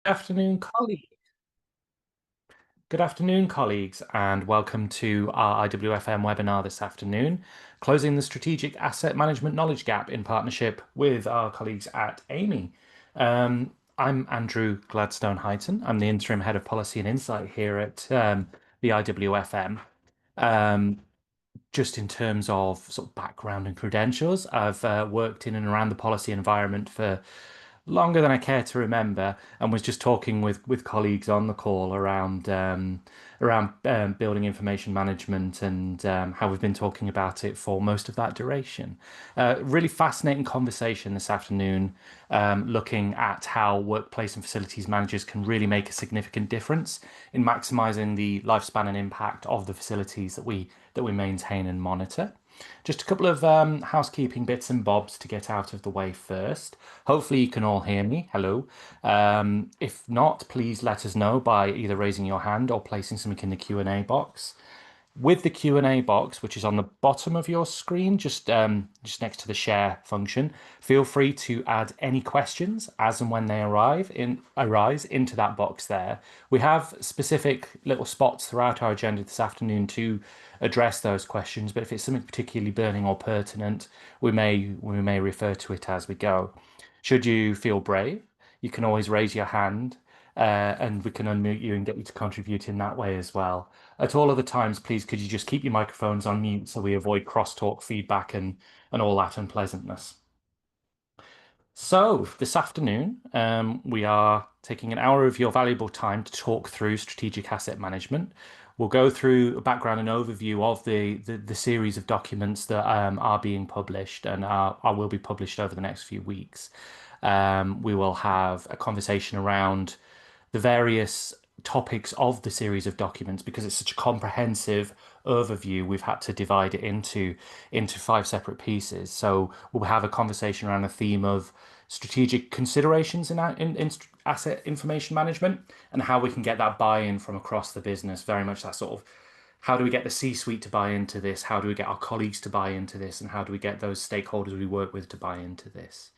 Afternoon, colleague. Good afternoon, colleagues, and welcome to our IWFM webinar this afternoon, closing the strategic asset management knowledge gap in partnership with our colleagues at Amey. I'm Andrew Gladstone Heighton. I'm the interim head of policy and insight here at the IWFM. Um, just in terms of sort of background and credentials, I've worked in and around the policy environment for longer than I care to remember, and was just talking with colleagues on the call around building information management and how we've been talking about it for most of that duration. Really fascinating conversation this afternoon, looking at how workplace and facilities managers can really make a significant difference in maximizing the lifespan and impact of the facilities that we maintain and monitor. Just a couple of housekeeping bits and bobs to get out of the way first. Hopefully you can all hear me. Hello. If not, please let us know by either raising your hand or placing something in the Q&A box. With the Q&A box, which is on the bottom of your screen, just next to the share function, feel free to add any questions as and when they arise into that box there. We have specific little spots throughout our agenda this afternoon to address those questions, but if it's something particularly burning or pertinent, we may refer to it as we go. Should you feel brave, you can always raise your hand, and we can unmute you and get you to contribute in that way as well. At all other times, please, could you just keep your microphones on mute so we avoid crosstalk feedback and all that unpleasantness. So this afternoon, we are taking an hour of your valuable time to talk through strategic asset management. We'll go through a background and overview of the series of documents that are being published and will be published over the next few weeks. We will have a conversation around the various topics of the series of documents because it's such a comprehensive overview. We've had to divide it into five separate pieces. So we'll have a conversation around the theme of strategic considerations in asset information management and how we can get that buy-in from across the business. Very much that sort of how do we get the C-suite to buy into this? How do we get our colleagues to buy into this? And how do we get those stakeholders we work with to buy into this?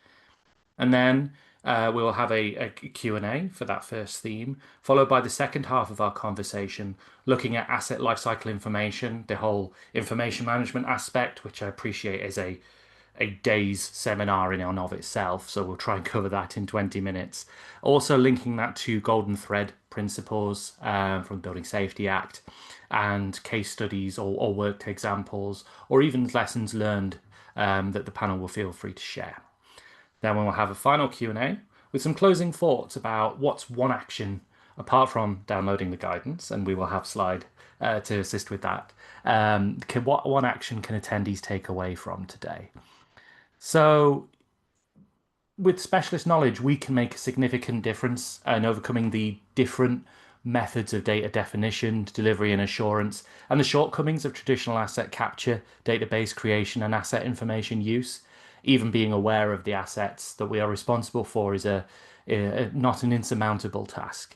And then we will have a Q&A for that first theme, followed by the second half of our conversation, looking at asset lifecycle information, the whole information management aspect, which I appreciate is a day's seminar in and of itself. So we'll try and cover that in 20 minutes. Also linking that to golden thread principles from the Building Safety Act and case studies or worked examples, or even lessons learned that the panel will feel free to share. Then we'll have a final Q&A with some closing thoughts about what's one action, apart from downloading the guidance, and we will have slide to assist with that. What one action can attendees take away from today? So with specialist knowledge, we can make a significant difference in overcoming the different methods of data definition, delivery, and assurance, and the shortcomings of traditional asset capture, database creation, and asset information use. Even being aware of the assets that we are responsible for is not an insurmountable task.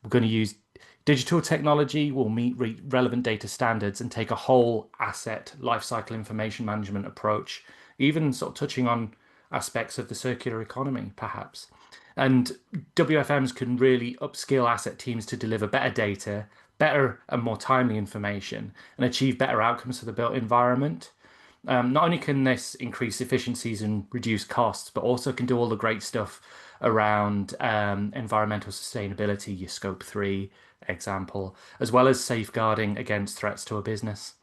We're going to use digital technology, will meet relevant data standards and take a whole asset lifecycle information management approach, even sort of touching on aspects of the circular economy, perhaps. And WFMs can really upskill asset teams to deliver better data, better and more timely information, and achieve better outcomes for the built environment. Not only can this increase efficiencies and reduce costs, but also can do all the great stuff around environmental sustainability, your scope 3 example, as well as safeguarding against threats to a business.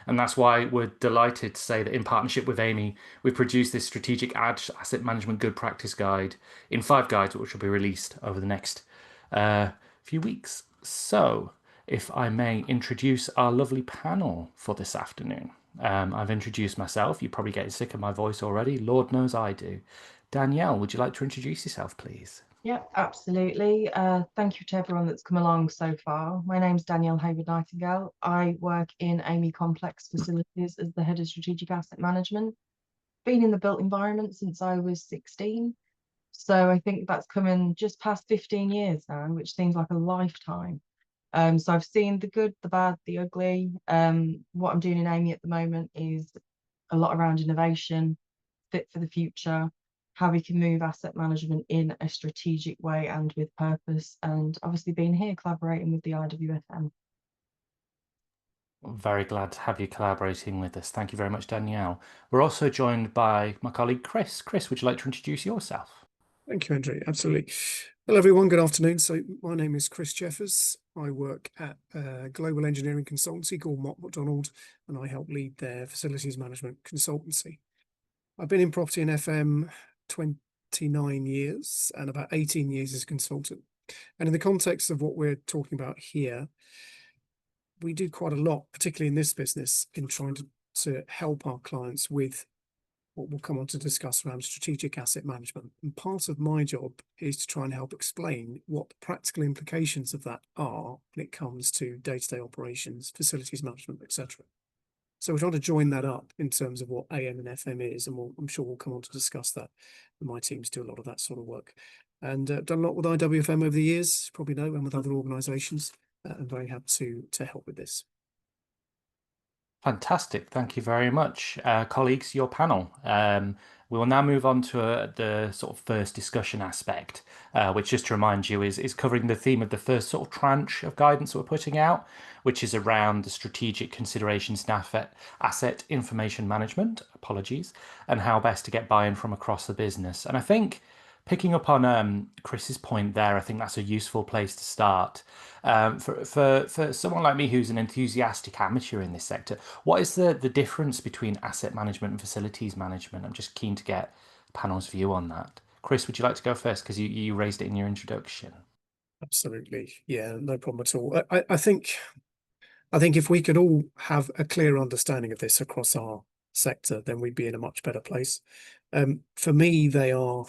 And that's why we're delighted to say that in partnership with Amey, we've produced this strategic asset management good practice guide in 5 guides, which will be released over the next few weeks. So if I may introduce our lovely panel for this afternoon. I've introduced myself. You're probably getting sick of my voice already. Lord knows I do. Danielle, would you like to introduce yourself, please? Yep, absolutely. Thank you to everyone that's come along so far. My name's Danielle Hayward Nightingale. I work in Amey Complex Facilities as the head of strategic asset management. Been in the built environment since I was 16. So I think that's coming just past 15 years now, which seems like a lifetime. So I've seen the good, the bad, the ugly. What I'm doing in Amey at the moment is a lot around innovation, fit for the future, how we can move asset management in a strategic way and with purpose, and obviously being here collaborating with the IWFM. Very glad to have you collaborating with us. Thank you very much, Danielle. We're also joined by my colleague Chris. Chris, would you like to introduce yourself? Thank you, Andrew. Absolutely. Hello, everyone. Good afternoon. So my name is Chris Jeffers. I work at a global engineering consultancy called Mott MacDonald, and I help lead their facilities management consultancy. I've been in property and FM 29 years and about 18 years as a consultant. And in the context of what we're talking about here, we do quite a lot, particularly in this business, in trying to help our clients with what we'll come on to discuss around strategic asset management. And part of my job is to try and help explain what the practical implications of that are when it comes to day-to-day operations, facilities management, etc. So we're trying to join that up in terms of what AM and FM is, and I'm sure we'll come on to discuss that. And my teams do a lot of that sort of work. And done a lot with IWFM over the years, probably know, and with other organisations. I'm very happy to help with this. Fantastic. Thank you very much. Colleagues, your panel. We will now move on to the sort of first discussion aspect, which, just to remind you, is covering the theme of the first sort of tranche of guidance that we're putting out, which is around the strategic considerations in asset information management, apologies, and how best to get buy-in from across the business. And I think picking up on Chris's point there, I think that's a useful place to start. For someone like me who's an enthusiastic amateur in this sector, what is the difference between asset management and facilities management? I'm just keen to get panel's view on that. Chris, would you like to go first? Because you raised it in your introduction. Absolutely. Yeah, no problem at all. I think if we could all have a clear understanding of this across our sector, then we'd be in a much better place. For me, they are,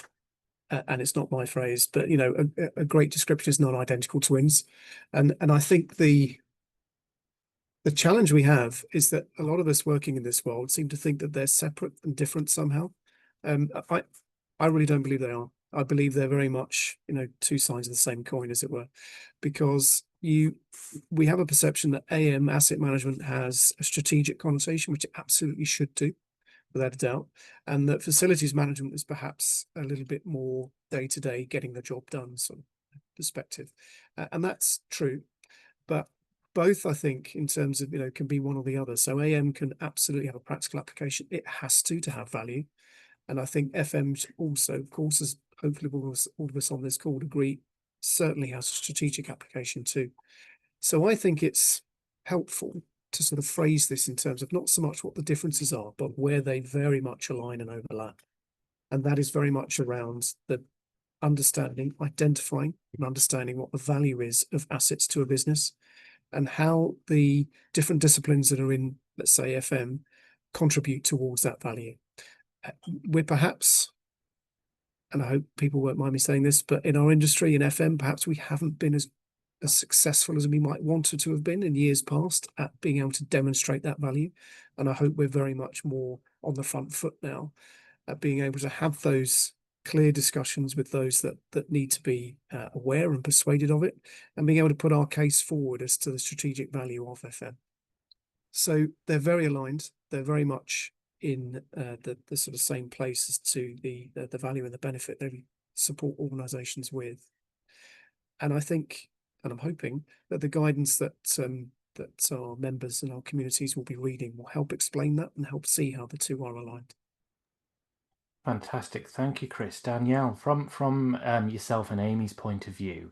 and it's not my phrase, but a great description is non-identical twins, and I think the challenge we have is that a lot of us working in this world seem to think that they're separate and different somehow. I really don't believe they are. I believe they're very much, two sides of the same coin, as it were, because we have a perception that AM asset management has a strategic connotation, which it absolutely should do, without a doubt, and that facilities management is perhaps a little bit more day-to-day, getting the job done sort of perspective, and that's true. But both, I think, in terms of can be one or the other. So AM can absolutely have a practical application; it has to have value. And I think FM also, of course, as hopefully all of us on this call agree, certainly has a strategic application too. So I think it's helpful to sort of phrase this in terms of not so much what the differences are, but where they very much align and overlap. And that is very much around the understanding, identifying and understanding what the value is of assets to a business, and how the different disciplines that are in, let's say, FM contribute towards that value. We're perhaps, and I hope people won't mind me saying this, but in our industry in FM, perhaps we haven't been as successful as we might want to have been in years past at being able to demonstrate that value. And I hope we're very much more on the front foot now at being able to have those clear discussions with those that need to be aware and persuaded of it, and being able to put our case forward as to the strategic value of FM. So they're very aligned. They're very much in the sort of same place as to the value and the benefit they support organisations with. And I think, and I'm hoping, that the guidance that our members and our communities will be reading will help explain that and help see how the two are aligned. Fantastic. Thank you, Chris. Danielle, from yourself and Amy's point of view,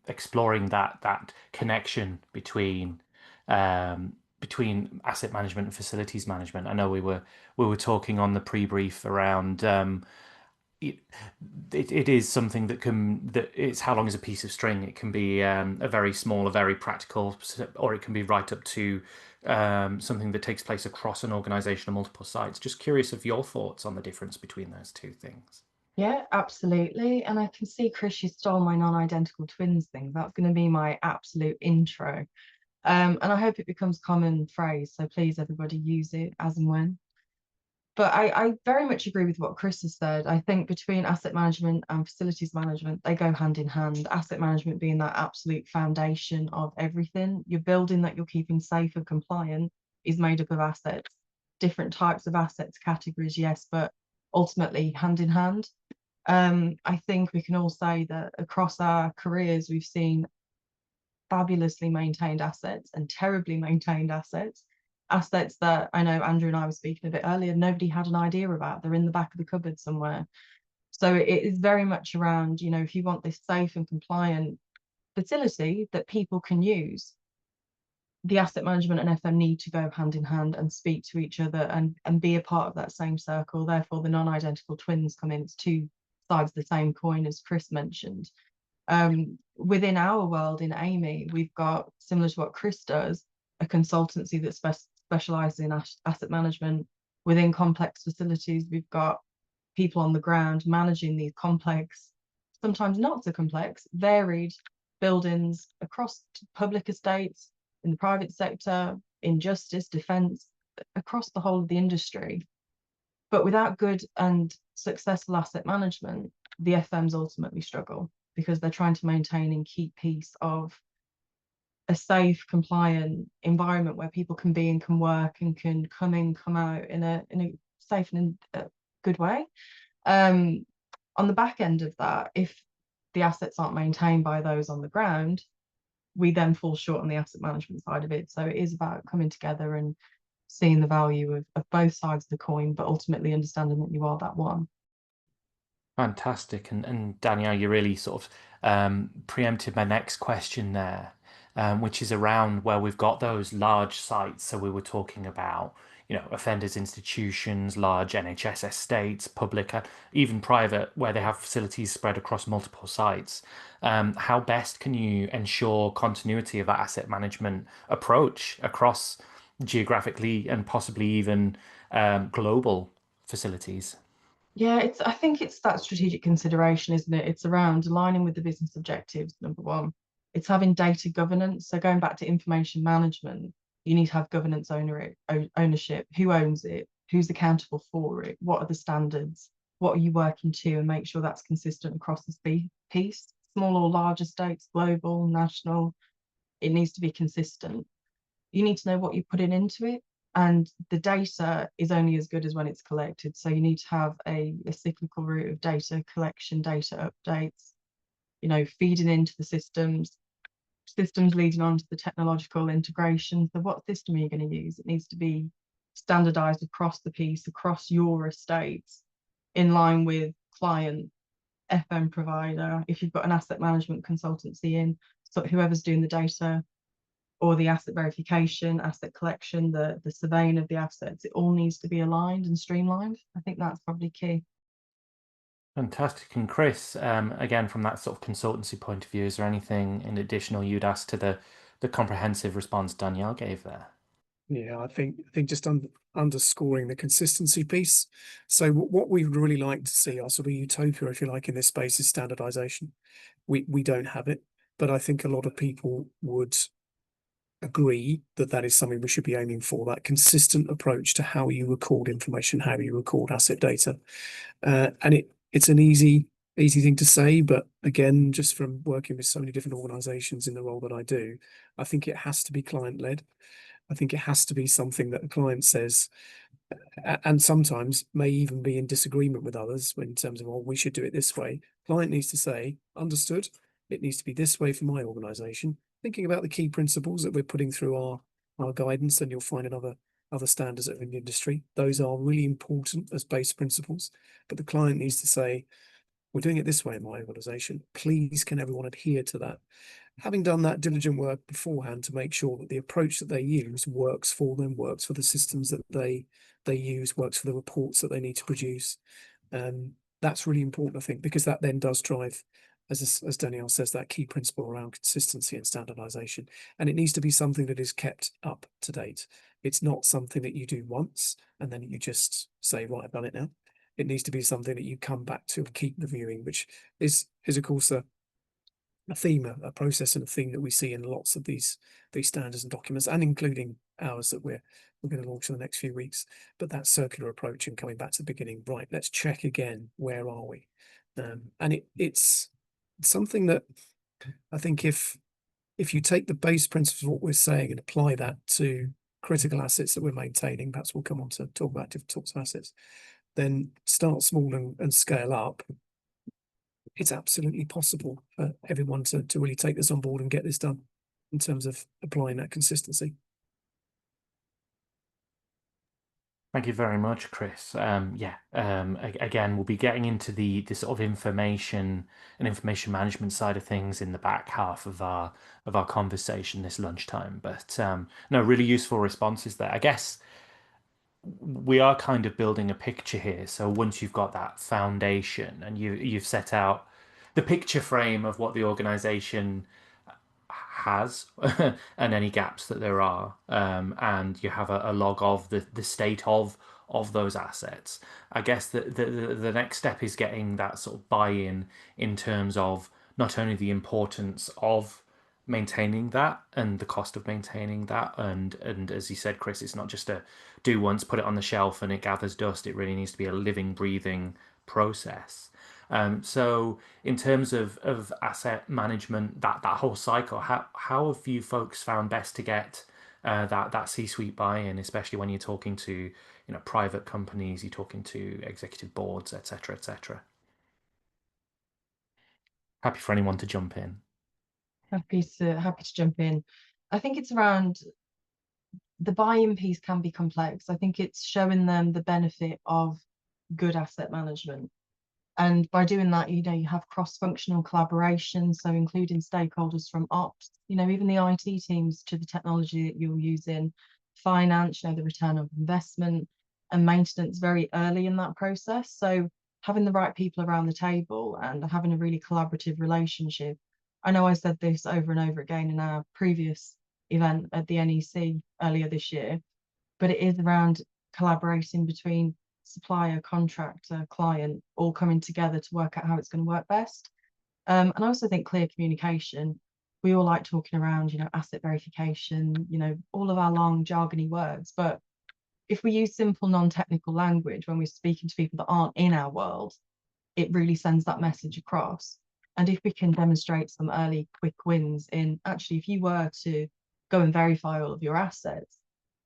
exploring that connection between asset management and facilities management. I know we were talking on the pre-brief around it is something that it's how long is a piece of string. It can be a very small, a very practical, or it can be right up to something that takes place across an organization on multiple sites. Just curious of your thoughts on the difference between those two things. Yeah, absolutely. And I can see, Chris, you stole my non-identical twins thing. That's going to be my absolute intro. And I hope it becomes common phrase. So please, everybody, use it as and when. But I very much agree with what Chris has said. I think between asset management and facilities management, they go hand in hand. Asset management being that absolute foundation of everything. Your building that you're keeping safe and compliant is made up of assets. different types of assets, categories, yes, but ultimately hand in hand. I think we can all say that across our careers, we've seen fabulously maintained assets and terribly maintained assets. Assets that I know Andrew and I were speaking a bit earlier, nobody had an idea about. They're in the back of the cupboard somewhere. So it is very much around, you know, if you want this safe and compliant facility that people can use, the asset management and FM need to go hand in hand and speak to each other and be a part of that same circle. Therefore, the non-identical twins come in. It's two sides of the same coin, as Chris mentioned. Within our world in Amey, we've got, similar to what Chris does, a consultancy that specializes in asset management. Within complex facilities, we've got people on the ground managing these complex, sometimes not so complex, varied buildings across public estates, in the private sector, in justice, defence, across the whole of the industry. But without good and successful asset management, the FMs ultimately struggle because they're trying to maintain and keep peace of a safe, compliant environment where people can be and can work and can come in, come out in a safe and good way. On the back end of that, if the assets aren't maintained by those on the ground, we then fall short on the asset management side of it. So it is about coming together and seeing the value of both sides of the coin, but ultimately understanding that you are that one. Fantastic. And Danielle, you really sort of preempted my next question there, which is around where we've got those large sites. So we were talking about, you know, offenders institutions, large NHS estates, public, even private, where they have facilities spread across multiple sites. How best can you ensure continuity of that asset management approach across geographically and possibly even global facilities? Yeah, I think it's that strategic consideration, isn't it? It's around aligning with the business objectives, number one. It's having data governance. So going back to information management, you need to have governance ownership. Who owns it? Who's accountable for it? What are the standards? What are you working to? And make sure that's consistent across the piece, small or large estates, global, national. It needs to be consistent. You need to know what you're putting into it, and the data is only as good as when it's collected. So you need to have a cyclical route of data collection, data updates, you know, feeding into the systems leading on to the technological integration. So what system are you going to use? It needs to be standardized across the piece, across your estates, in line with client, FM provider. If you've got an asset management consultancy in, so whoever's doing the data or the asset verification, asset collection, the surveying of the assets, it all needs to be aligned and streamlined. I think that's probably key. Fantastic. And Chris, again, from that sort of consultancy point of view, is there anything in additional you'd ask to the comprehensive response Danielle gave there? Yeah, I think just underscoring the consistency piece. So what we would really like to see, our sort of utopia, if you like, in this space is standardization. We don't have it, but I think a lot of people would agree that that is something we should be aiming for, that consistent approach to how you record information, how you record asset data. And it's an easy thing to say, but again, just from working with so many different organizations in the role that I do, I think it has to be client-led. I think it has to be something that a client says, and sometimes may even be in disagreement with others in terms of, well, we should do it this way. Client needs to say, understood, it needs to be this way for my organization. Thinking about the key principles that we're putting through our guidance, and you'll find in other standards in the industry, those are really important as base principles. But the client needs to say, we're doing it this way in my organization. Please, can everyone adhere to that? Having done that diligent work beforehand to make sure that the approach that they use works for them, works for the systems that they use, works for the reports that they need to produce. That's really important, I think, because that then does drive, as Danielle says, that key principle around consistency and standardization. And it needs to be something that is kept up to date. It's not something that you do once and then you just say, right, I've done it now. It needs to be something that you come back to and keep reviewing, which is of course a theme, a process and a theme that we see in lots of these standards and documents, and including ours that we're going to launch in the next few weeks. But that circular approach and coming back to the beginning, right, let's check again, where are we? And it's something that I think if you take the base principles of what we're saying and apply that to critical assets that we're maintaining, perhaps we'll come on to talk about different types of assets, then start small and scale up. It's absolutely possible for everyone to really take this on board and get this done in terms of applying that consistency. Thank you very much, Chris. Again, we'll be getting into the sort of information and information management side of things in the back half of our conversation this lunchtime. But no, really useful responses there. I guess we are kind of building a picture here. So once you've got that foundation and you've set out the picture frame of what the organization has and any gaps that there are, and you have a log of the state of those assets. I guess the next step is getting that sort of buy-in in terms of not only the importance of maintaining that and the cost of maintaining that, and as you said, Chris, it's not just a do once, put it on the shelf and it gathers dust. It really needs to be a living, breathing process. So in terms of asset management, that whole cycle, how have you folks found best to get that C-suite buy-in, especially when you're talking to private companies, you're talking to executive boards, etc., etc. Happy for anyone to jump in. Happy to jump in. I think it's around the buy-in piece can be complex. I think it's showing them the benefit of good asset management. And by doing that, you have cross-functional collaboration, so including stakeholders from ops, even the IT teams to the technology that you're using, finance, the return of investment and maintenance very early in that process. So having the right people around the table and having a really collaborative relationship. I know I said this over and over again in our previous event at the NEC earlier this year, but it is around collaborating between supplier, contractor, client, all coming together to work out how it's going to work best. And I also think clear communication. We all like talking around, asset verification, all of our long jargony words. But if we use simple, non-technical language when we're speaking to people that aren't in our world, it really sends that message across. And if we can demonstrate some early quick wins in actually, if you were to go and verify all of your assets,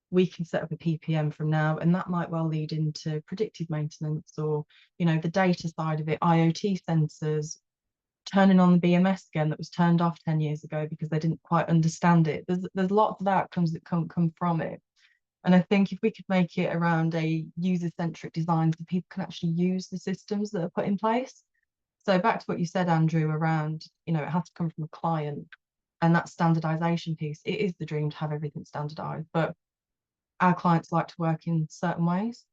we can set up a PPM from now, and that might well lead into predictive maintenance or, the data side of it, IoT sensors, turning on the BMS again that was turned off 10 years ago because they didn't quite understand it. There's lots of outcomes that come from it. And I think if we could make it around a user-centric design so people can actually use the systems that are put in place. So back to what you said, Andrew, around, it has to come from a client and that standardization piece. It is the dream to have everything standardized, but our clients like to work in certain ways.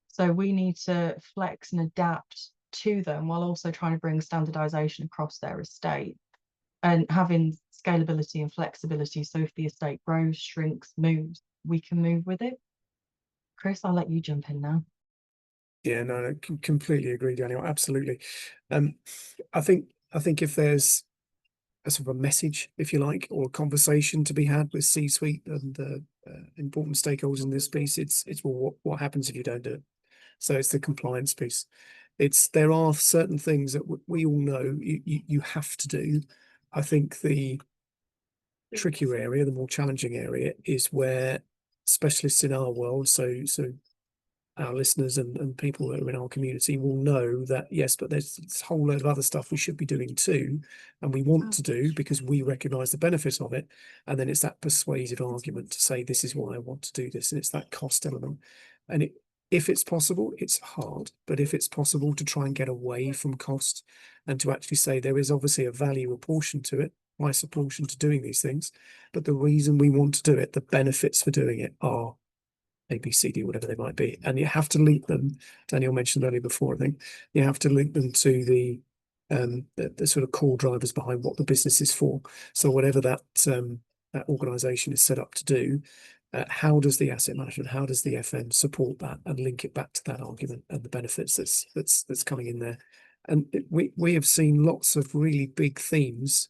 So we need to flex and adapt to them while also trying to bring standardization across their estate and having scalability and flexibility. So if the estate grows, shrinks, moves, we can move with it. Chris, I'll let you jump in now. Yeah, no, completely agree, Daniel. Absolutely. I think if there's a sort of a message, if you like, or a conversation to be had with C-suite and important stakeholders in this piece, it's well, what happens if you don't do it? So it's the compliance piece. There are certain things that we all know you have to do. I think the trickier area, the more challenging area, is where specialists in our world, so our listeners and people that are in our community will know that, yes, but there's this whole load of other stuff we should be doing too, and we want to do because we recognize the benefits of it. And then it's that persuasive argument to say, this is why I want to do this. And it's that cost element. And if it's possible, it's hard, but if it's possible to try and get away from cost and to actually say there is obviously a value apportion to it, price apportion to doing these things, but the reason we want to do it, the benefits for doing it are A, B, C, D, whatever they might be. And you have to link them, Daniel mentioned earlier before, I think, you have to link them to the sort of core drivers behind what the business is for. So whatever that organization is set up to do, how does the asset management, how does the FM support that and link it back to that argument and the benefits that's coming in there? And we have seen lots of really big themes,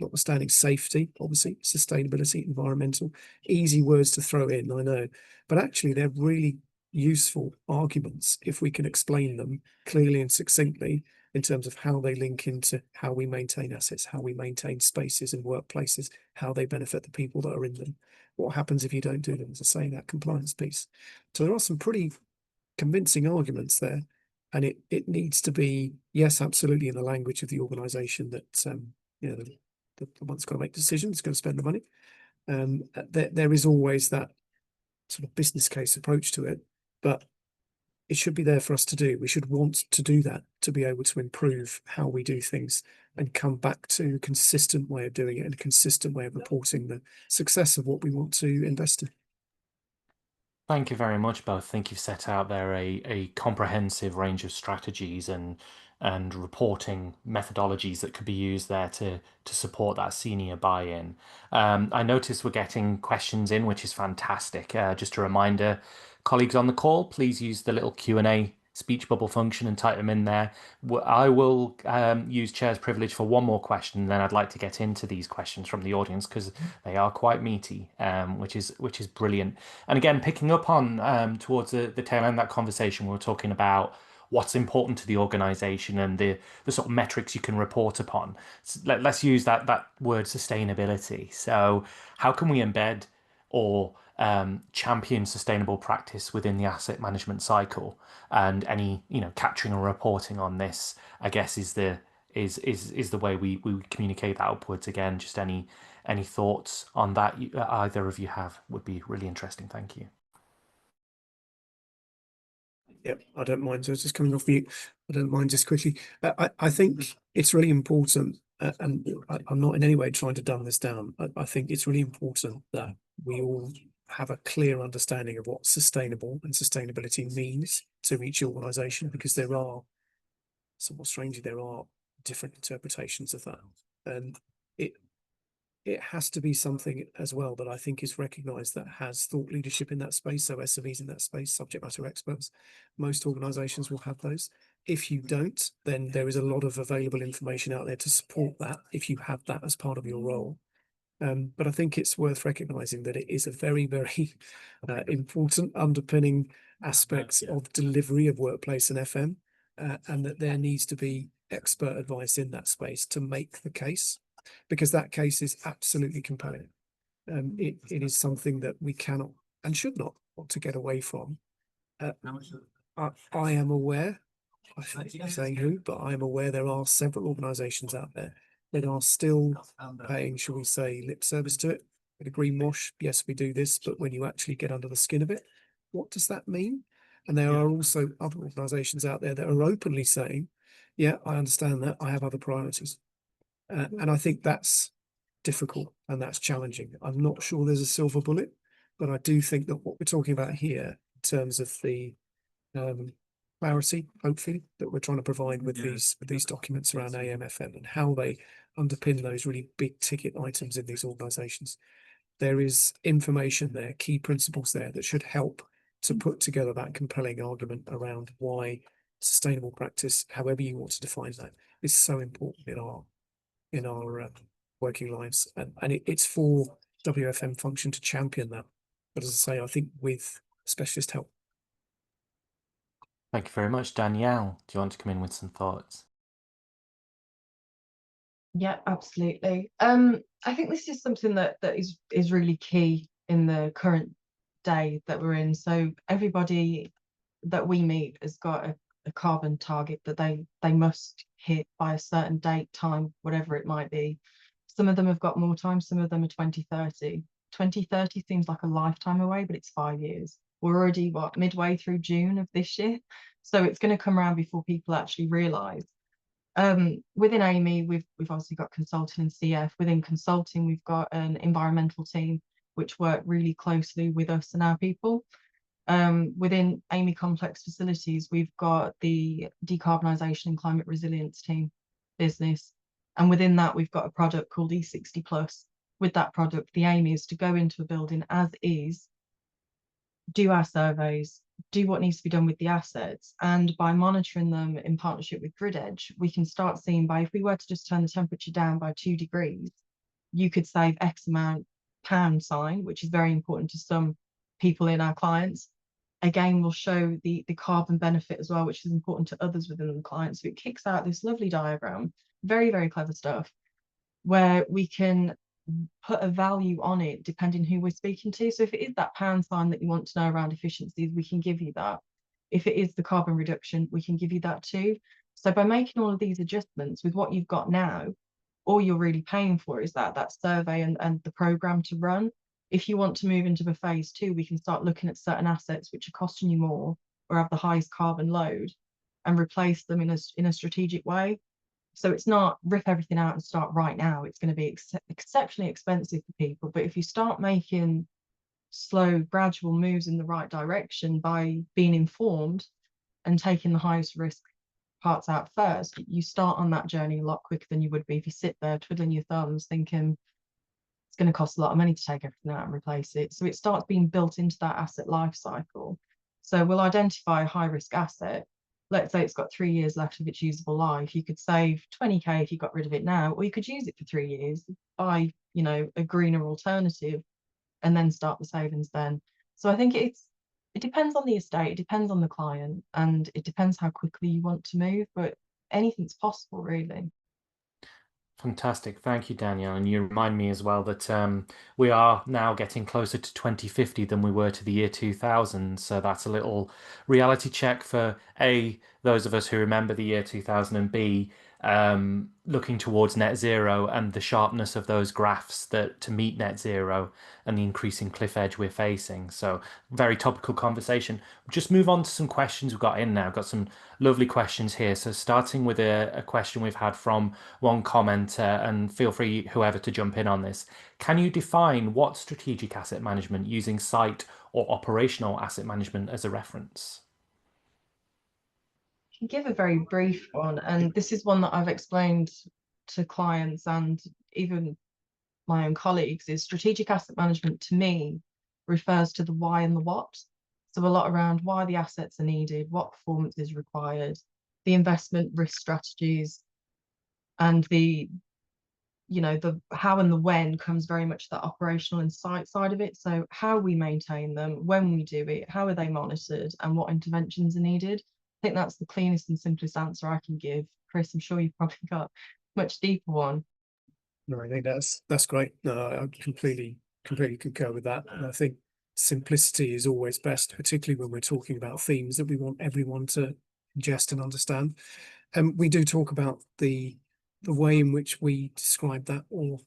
notwithstanding safety, obviously, sustainability, environmental, easy words to throw in, I know, but actually they're really useful arguments if we can explain them clearly and succinctly in terms of how they link into how we maintain assets, how we maintain spaces and workplaces, how they benefit the people that are in them. What happens if you don't do them, as I say, that compliance piece. So there are some pretty convincing arguments there. And it needs to be, yes, absolutely, in the language of the organisation that you know, the one's got to make decisions, going to spend the money. There is always that sort of business case approach to it, but it should be there for us to do. We should want to do that to be able to improve how we do things and come back to a consistent way of doing it and a consistent way of reporting the success of what we want to invest in. Thank you very much, both. I think you've set out there a comprehensive range of strategies and reporting methodologies that could be used there to support that senior buy-in. I noticed we're getting questions in, which is fantastic. Just a reminder, colleagues on the call, please use the little Q&A speech bubble function and type them in there. I will use chair's privilege for one more question, and then I'd like to get into these questions from the audience because they are quite meaty, which is brilliant. And again, picking up on towards the tail end of that conversation, we were talking about what's important to the organization and the sort of metrics you can report upon. So let's use that word sustainability. So how can we embed or champion sustainable practice within the asset management cycle? And any, capturing and reporting on this, I guess, is the way we communicate that upwards. Again, just any thoughts on that either of you have would be really interesting. Thank you. Yep, I don't mind. So it's just coming off mute. I don't mind just quickly. I think it's really important, and I'm not in any way trying to dumb this down. I think it's really important that we all have a clear understanding of what sustainable and sustainability means to each organisation, because there are, somewhat strangely, there are different interpretations of that, and it has to be something as well that I think is recognised that has thought leadership in that space. So SMEs in that space, subject matter experts, most organisations will have those. If you don't, then there is a lot of available information out there to support that if you have that as part of your role. But I think it's worth recognising that it is a very, very important underpinning aspect of delivery of workplace and FM, and that there needs to be expert advice in that space to make the case, because that case is absolutely compelling. It is something that we cannot and should not want to get away from. I am aware, I shouldn't be saying who, but I am aware there are several organisations out there that are still paying, shall we say, lip service to it. With a greenwash, yes, we do this, but when you actually get under the skin of it, what does that mean? And there are also other organisations out there that are openly saying, yeah, I understand that, I have other priorities. And I think that's difficult and that's challenging. I'm not sure there's a silver bullet, but I do think that what we're talking about here in terms of the clarity, hopefully, that we're trying to provide with these documents around AMFM and how they underpin those really big ticket items in these organisations. There is information there, key principles there that should help to put together that compelling argument around why sustainable practice, however you want to define that, is so important in our working lives. And it's for WFM function to champion that. But as I say, I think with specialist help. Thank you very much. Danielle, do you want to come in with some thoughts? Yeah, absolutely. I think this is something that is really key in the current day that we're in. So everybody that we meet has got a carbon target that they must hit by a certain date, time, whatever it might be. Some of them have got more time, some of them are 2030. 2030 seems like a lifetime away, but it's 5 years. We're already midway through June of this year. So it's going to come around before people actually realise. Within Amey, we've obviously got consulting and CF. Within consulting, we've got an environmental team which work really closely with us and our people. Within Amey Complex Facilities, we've got the decarbonisation and climate resilience team business. And within that, we've got a product called E60 Plus. With that product, the aim is to go into a building as is, do our surveys, do what needs to be done with the assets. And by monitoring them in partnership with Grid Edge, we can start seeing by, if we were to just turn the temperature down by 2 degrees, you could save X amount pound sign, which is very important to some people in our clients. again, will show the carbon benefit as well, which is important to others within the client. So it kicks out this lovely diagram, very, very clever stuff, where we can put a value on it depending who we're speaking to. So if it is that pound sign that you want to know around efficiencies, we can give you that. If it is the carbon reduction, we can give you that too. So by making all of these adjustments with what you've got now, all you're really paying for is that survey and the program to run. If you want to move into the phase two, we can start looking at certain assets which are costing you more or have the highest carbon load and replace them in a strategic way. So it's not rip everything out and start right now. It's going to be exceptionally expensive for people. But if you start making slow, gradual moves in the right direction by being informed and taking the highest risk parts out first, you start on that journey a lot quicker than you would be if you sit there twiddling your thumbs thinking it's going to cost a lot of money to take everything out and replace it. So it starts being built into that asset life cycle. So we'll identify a high risk asset. Let's say it's got 3 years left of its usable life. You could save 20k if you got rid of it now, or you could use it for 3 years, buy, you know, a greener alternative, and then start the savings then. So I think it depends on the estate, it depends on the client, and it depends how quickly you want to move, but anything's possible really. Fantastic. Thank you, Danielle. And you remind me as well that we are now getting closer to 2050 than we were to the year 2000. So that's a little reality check for A, those of us who remember the year 2000, and B, looking towards net zero and the sharpness of those graphs that to meet net zero and the increasing cliff edge we're facing. So very topical conversation. Just move on to some questions we've got in now. Got some lovely questions here. So starting with a question we've had from one commenter, and feel free whoever to jump in on this. Can you define what strategic asset management using site or operational asset management as a reference? Give a very brief one, and this is one that I've explained to clients and even my own colleagues, is strategic asset management to me refers to the why and the what. So a lot around why the assets are needed, what performance is required, the investment risk strategies, and the how and the when comes very much the operational insight side of it. So how we maintain them, when we do it, how are they monitored, and what interventions are needed. I think that's the cleanest and simplest answer I can give. Chris, I'm sure you've probably got a much deeper one. No, I think that's great. No, I completely concur with that. And I think simplicity is always best, particularly when we're talking about themes that we want everyone to ingest and understand. And we do talk about the way in which we describe that or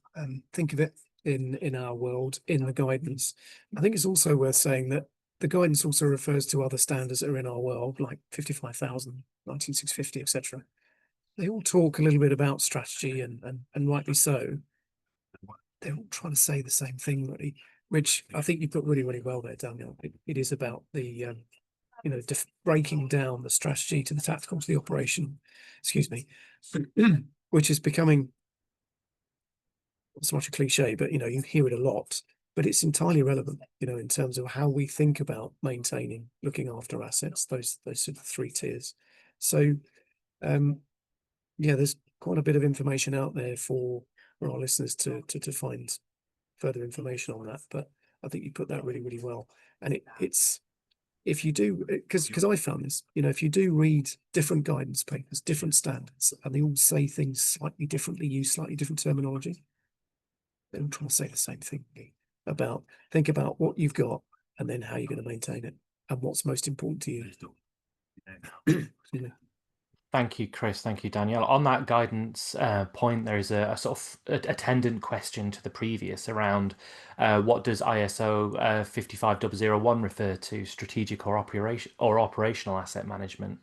think of it in our world in the guidance. I think it's also worth saying that the guidance also refers to other standards that are in our world, like 55,000, 19650, etc. They all talk a little bit about strategy and rightly so. They're all trying to say the same thing, really, which I think you put really, really well there, Daniel. It is about the breaking down the strategy to the tactical to the operation, excuse me, which is becoming not so much a cliche, but you hear it a lot, but it's entirely relevant, in terms of how we think about maintaining, looking after assets, those sort of 3 tiers. So yeah, there's quite a bit of information out there for our listeners to find further information on that, but I think you put that really, really well. And it's if you do, because I found this, if you do read different guidance papers, different standards, and they all say things slightly differently, use slightly different terminology, they're all trying to say the same thing about think about what you've got and then how you're going to maintain it and what's most important to you. Thank you, Chris. Thank you, Danielle. On that guidance point, there is a sort of attendant question to the previous around what does ISO 55001 refer to, strategic or operational asset management?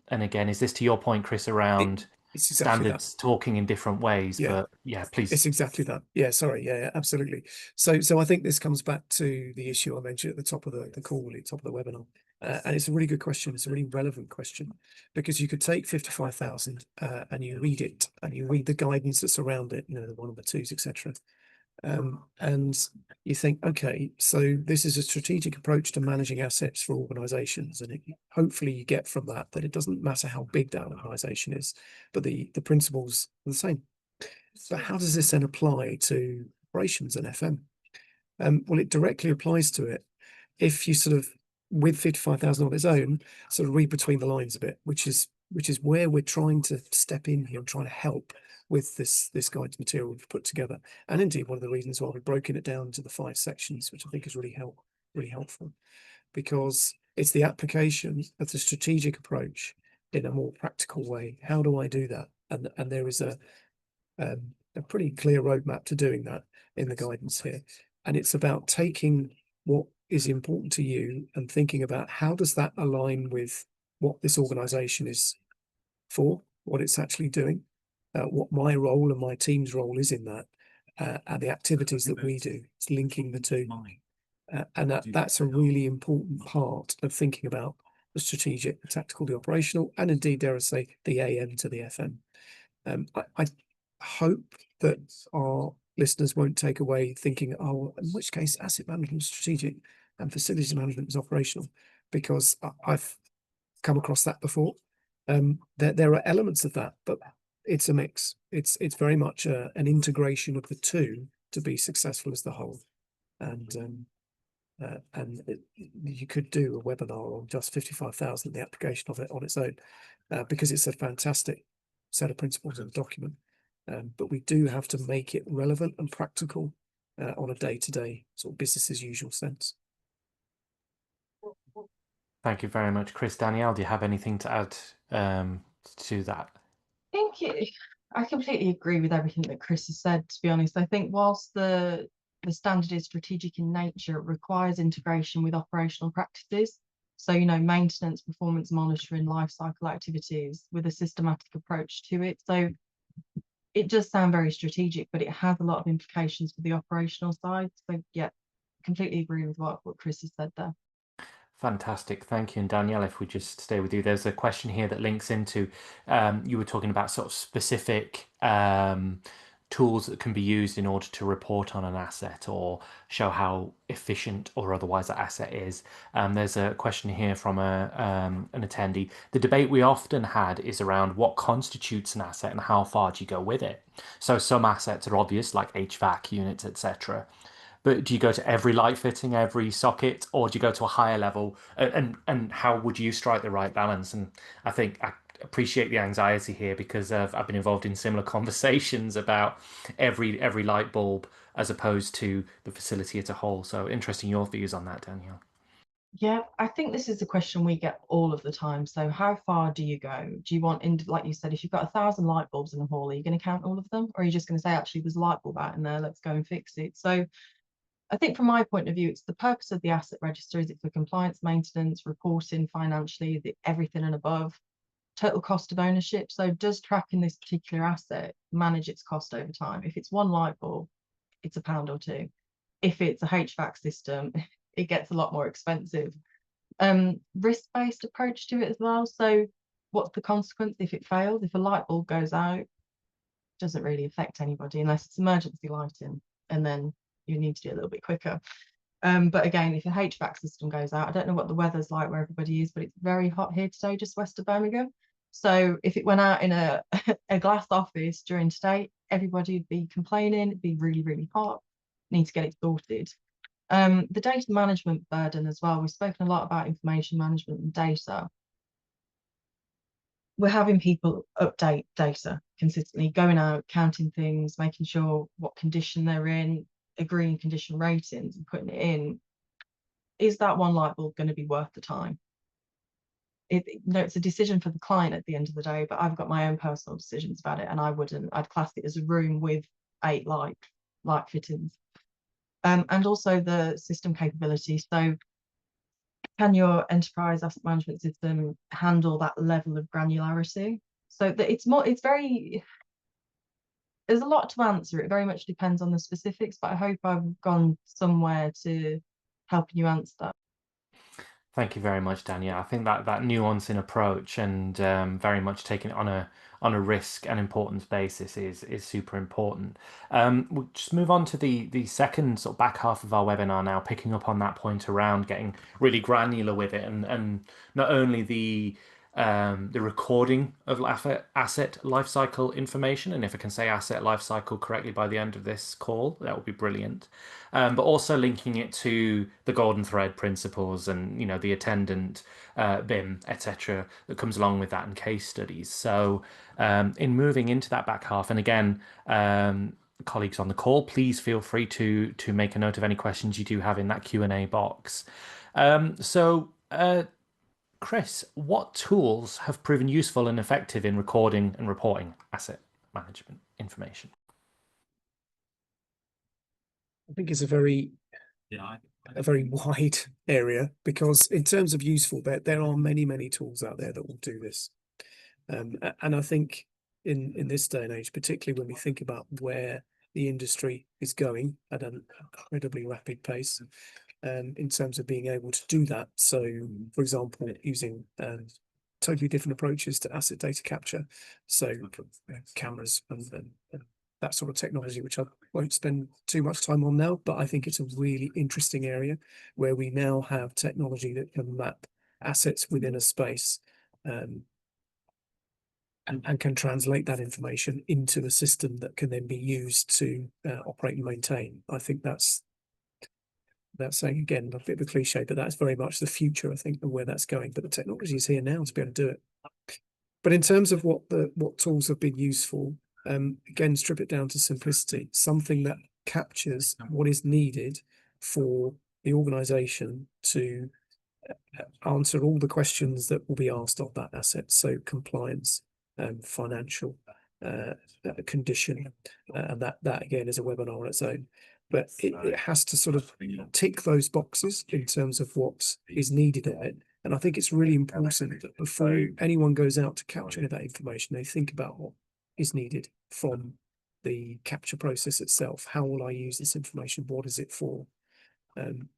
And again, is this to your point, Chris, around it's exactly standards talking in different ways? Yeah. But yeah, please. It's exactly that. Yeah, sorry. Yeah, absolutely. So I think this comes back to the issue I mentioned at the top of the call, at the top of the webinar. And it's a really good question. It's a really relevant question, because you could take 55,000 and you read it and you read the guidance that's around it, the 1 and the 2s, etc. And you think, okay, so this is a strategic approach to managing assets for organizations. And hopefully you get from that it doesn't matter how big that organization is, but the principles are the same. So how does this then apply to operations and FM? Well, it directly applies to it if you sort of with 55,000 on its own, sort of read between the lines a bit, which is where we're trying to step in here and trying to help with this guidance material we've put together. And indeed, one of the reasons why we've broken it down to the 5 sections, which I think is really helpful, because it's the application of the strategic approach in a more practical way. How do I do that? And there is a pretty clear roadmap to doing that in the guidance here. And it's about taking what is important to you and thinking about how does that align with what this organization is for, what it's actually doing, what my role and my team's role is in that, and the activities that we do. It's linking the two. And that's a really important part of thinking about the strategic, the tactical, the operational, and indeed, dare I say, the AM to the FM. I hope that our listeners won't take away thinking, oh, in which case asset management is strategic and facilities management is operational, because I've come across that before. There are elements of that, but it's a mix. It's very much an integration of the two to be successful as the whole. And you could do a webinar on just 55,000, the application of it on its own, because it's a fantastic set of principles in the document. But we do have to make it relevant and practical on a day-to-day sort of business as usual sense. Thank you very much, Chris. Danielle, do you have anything to add to that? I completely agree with everything that Chris has said, to be honest. I think whilst the standard is strategic in nature, it requires integration with operational practices. So, maintenance, performance monitoring, life cycle activities with a systematic approach to it. So it does sound very strategic, but it has a lot of implications for the operational side. So yeah, completely agree with what Chris has said there. Fantastic. Thank you. And Danielle, if we just stay with you, there's a question here that links into, you were talking about sort of specific tools that can be used in order to report on an asset or show how efficient or otherwise that asset is. There's a question here from an attendee. The debate we often had is around what constitutes an asset and how far do you go with it. So some assets are obvious, like HVAC units, etc. But do you go to every light fitting, every socket, or do you go to a higher level? And how would you strike the right balance? And I think I appreciate the anxiety here because I've been involved in similar conversations about every light bulb as opposed to the facility as a whole. So interesting your views on that, Danielle. Yeah, I think this is a question we get all of the time. So how far do you go? Do you want, like you said, if you've got 1,000 light bulbs in the hall, are you going to count all of them? Or are you just going to say, actually, there's a light bulb out in there, let's go and fix it? So I think from my point of view, it's the purpose of the asset register. Is it for compliance, maintenance, reporting, financially, everything and above, total cost of ownership? So does tracking this particular asset manage its cost over time? If it's one light bulb, it's £1 or £2. If it's a HVAC system, it gets a lot more expensive. Risk-based approach to it as well. So what's the consequence if it fails? If a light bulb goes out, it doesn't really affect anybody unless it's emergency lighting, and then you need to do a little bit quicker. But again, if a HVAC system goes out, I don't know what the weather's like where everybody is, but it's very hot here today, just west of Birmingham. So if it went out in a glass office during today, everybody would be complaining, it'd be really, really hot, need to get it sorted. The data management burden as well. We've spoken a lot about information management and data. We're having people update data consistently, going out, counting things, making sure what condition they're in, agreeing condition ratings and putting it in. Is that one light bulb going to be worth the time? It's a decision for the client at the end of the day, but I've got my own personal decisions about it, and I'd class it as a room with 8 light fittings. And also the system capability. So can your enterprise asset management system handle that level of granularity? So that there's a lot to answer. It very much depends on the specifics, but I hope I've gone somewhere to helping you answer that. Thank you very much, Danielle. I think that nuance in approach and very much taking it on a risk and importance basis is super important. We'll just move on to the second sort of back half of our webinar now, picking up on that point around getting really granular with it and not only the the recording of asset lifecycle information. And if I can say asset lifecycle correctly by the end of this call, that would be brilliant. But also linking it to the golden thread principles and the attendant BIM, etc., that comes along with that, and case studies. So in moving into that back half, and again, colleagues on the call, please feel free to make a note of any questions you do have in that Q&A box. Chris, what tools have proven useful and effective in recording and reporting asset management information? I think it's a very wide area, because in terms of useful, there are many tools out there that will do this. And I think in this day and age, particularly when we think about where the industry is going at an incredibly rapid pace, in terms of being able to do that. So, for example, using totally different approaches to asset data capture, so cameras and that sort of technology, which I won't spend too much time on now, but I think it's a really interesting area where we now have technology that can map assets within a space, and can translate that information into a system that can then be used to operate and maintain. I think that's saying, again, a bit of a cliche, but that's very much the future, I think, of where that's going. But the technology is here now to be able to do it. But in terms of what tools have been useful, again, strip it down to simplicity, something that captures what is needed for the organization to answer all the questions that will be asked of that asset. So compliance, financial, condition, and that again is a webinar on its own. But it has to sort of tick those boxes in terms of what is needed in it. And I think it's really important that before anyone goes out to capture that information, they think about what is needed from the capture process itself. How will I use this information? What is it for?